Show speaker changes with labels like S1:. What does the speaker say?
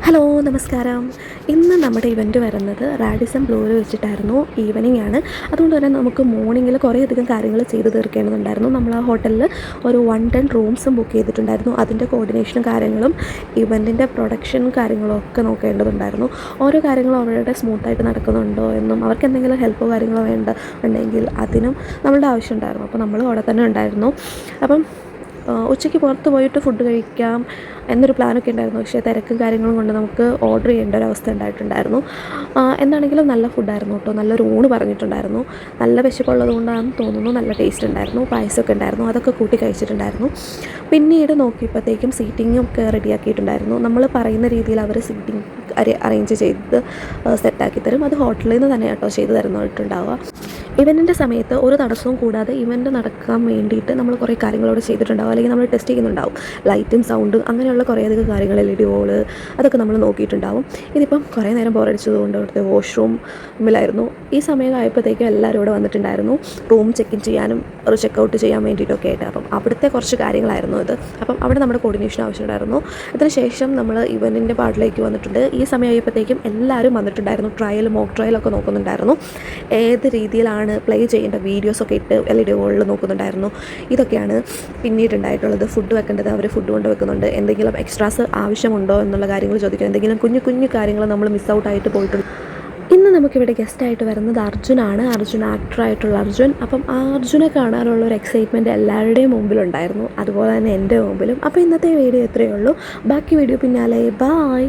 S1: Hello നമസ്കാരം. ഇന്ന് നമ്മുടെ ഇവൻറ്റ് വരുന്നത് റാഡിസൺ ബ്ലൂവിൽ വെച്ചിട്ടായിരുന്നു. ഈവനിങ് ആണ്. അതുകൊണ്ട് തന്നെ നമുക്ക് മോർണിംഗിൽ കുറേയധികം കാര്യങ്ങൾ ചെയ്ത് തീർക്കേണ്ടതുണ്ടായിരുന്നു. നമ്മൾ ആ ഹോട്ടലിൽ ഒരു 110 റൂംസും ബുക്ക് ചെയ്തിട്ടുണ്ടായിരുന്നു. അതിൻ്റെ കോർഡിനേഷനും കാര്യങ്ങളും ഇവൻറ്റിൻ്റെ പ്രൊഡക്ഷൻ കാര്യങ്ങളും ഒക്കെ നോക്കേണ്ടതുണ്ടായിരുന്നു. ഓരോ കാര്യങ്ങളും അവരുടെ സ്മൂത്തായിട്ട് നടക്കുന്നുണ്ടോ എന്നും അവർക്ക് എന്തെങ്കിലും ഹെൽപ്പോ കാര്യങ്ങളോ ഉണ്ടെങ്കിൽ അതിനും നമ്മളുടെ ആവശ്യമുണ്ടായിരുന്നു. അപ്പോൾ നമ്മൾ അവിടെ തന്നെ ഉണ്ടായിരുന്നു. അപ്പം ഉച്ചയ്ക്ക് പുറത്ത് പോയിട്ട് ഫുഡ് കഴിക്കാം എന്നൊരു പ്ലാനൊക്കെ ഉണ്ടായിരുന്നു. പക്ഷേ തിരക്കും കാര്യങ്ങളും കൊണ്ട് നമുക്ക് ഓർഡർ ചെയ്യേണ്ട ഒരു അവസ്ഥ ഉണ്ടായിട്ടുണ്ടായിരുന്നു. എന്താണെങ്കിലും നല്ല ഫുഡായിരുന്നു കേട്ടോ. നല്ലൊരു ഊണ് പറഞ്ഞിട്ടുണ്ടായിരുന്നു. നല്ല വിശപ്പുള്ളത് കൊണ്ടാണെന്ന് തോന്നുന്നു. നല്ല ടേസ്റ്റ് ഉണ്ടായിരുന്നു. പായസമൊക്കെ ഉണ്ടായിരുന്നു. അതൊക്കെ കൂട്ടി കഴിച്ചിട്ടുണ്ടായിരുന്നു. പിന്നീട് നോക്കിയപ്പോഴത്തേക്കും സീറ്റിങ്ങും ഒക്കെ റെഡിയാക്കിയിട്ടുണ്ടായിരുന്നു. നമ്മൾ പറയുന്ന രീതിയിൽ അവർ സീറ്റിംഗ് അറേഞ്ച് ചെയ്ത് സെറ്റാക്കി തരും. അത് ഹോട്ടലിൽ നിന്ന് തന്നെ കേട്ടോ ചെയ്ത് തരുന്നിട്ടുണ്ടാവുക. ഇവൻറ്റിൻ്റെ സമയത്ത് ഒരു തടസ്സവും കൂടാതെ ഇവൻറ്റ് നടക്കാൻ വേണ്ടിയിട്ട് നമ്മൾ കുറേ കാര്യങ്ങളോട് ചെയ്തിട്ടുണ്ടാവും, അല്ലെങ്കിൽ നമ്മൾ ടെസ്റ്റ് ചെയ്യുന്നുണ്ടാവും. ലൈറ്റും സൗണ്ടും അങ്ങനെയുള്ള കുറേയധികം കാര്യങ്ങൾ, LED വോള്, അതൊക്കെ നമ്മൾ നോക്കിയിട്ടുണ്ടാവും. ഇതിപ്പം കുറേ നേരം ബോറടിച്ചതുകൊണ്ട് അവിടുത്തെ വാഷ്റൂമിലായിരുന്നു. ഈ സമയമായപ്പോഴത്തേക്കും എല്ലാവരും ഇവിടെ വന്നിട്ടുണ്ടായിരുന്നു, റൂം ചെക്ക് ഇൻ ചെയ്യാനും ഒരു ചെക്കൗട്ട് ചെയ്യാൻ വേണ്ടിയിട്ടൊക്കെ ആയിട്ട്. അപ്പം അവിടുത്തെ കുറച്ച് കാര്യങ്ങളായിരുന്നു ഇത്. അപ്പം അവിടെ നമ്മുടെ കോർഡിനേഷൻ ആവശ്യമുണ്ടായിരുന്നു. ഇതിന് ശേഷം നമ്മൾ ഇവൻറ്റിൻ്റെ പാർട്ടിലേക്ക് വന്നിട്ടുണ്ട്. ഈ സമയമായപ്പോഴത്തേക്കും എല്ലാവരും വന്നിട്ടുണ്ടായിരുന്നു. മോക്ക് ട്രയലൊക്കെ നോക്കുന്നുണ്ടായിരുന്നു. ഏത് രീതിയിലാണ് പ്ലേ ചെയ്യേണ്ട വീഡിയോസൊക്കെ ഇട്ട് LED വോളിൽ നോക്കുന്നുണ്ടായിരുന്നു. ഇതൊക്കെയാണ് പിന്നീടുണ്ടായിട്ടുള്ളത്. ഫുഡ് വെക്കേണ്ടത് അവർ ഫുഡ് കൊണ്ട് വെക്കുന്നുണ്ട്. എന്തെങ്കിലും എക്സ്ട്രാസ് ആവശ്യമുണ്ടോ എന്നുള്ള കാര്യങ്ങൾ ചോദിക്കുക. എന്തെങ്കിലും കുഞ്ഞു കാര്യങ്ങൾ നമ്മൾ മിസ് ഔട്ടായിട്ട് പോയിട്ടുണ്ട്. ഇന്ന് നമുക്കിവിടെ ഗസ്റ്റായിട്ട് വരുന്നത് അർജുനാണ്. ആക്ടറായിട്ടുള്ള അർജുൻ. അപ്പം ആ അർജുനെ കാണാനുള്ള ഒരു എക്സൈറ്റ്മെൻറ്റ് എല്ലാവരുടെയും മുമ്പിലുണ്ടായിരുന്നു, അതുപോലെ തന്നെ എൻ്റെ മുമ്പിലും. അപ്പോൾ ഇന്നത്തെ വീഡിയോ ഇത്രയേ ഉള്ളൂ. ബാക്കി വീഡിയോ പിന്നാലെ. ബായ്.